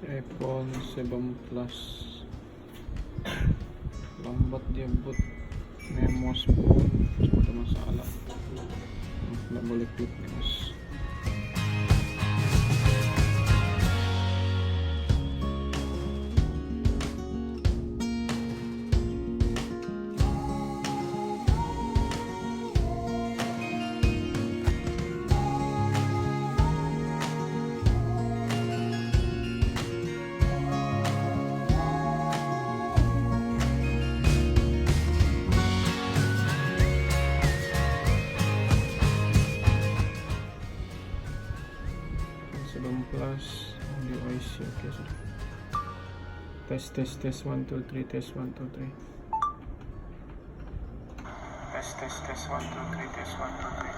iPhone 7 Plus. Lambat diabot. Memos phone. Sudah masalah. Nggak boleh klik memos. Plus audio IC. Okay, so test 1 2 3 test 1 2 3 test 1 2 3 test 1 2 3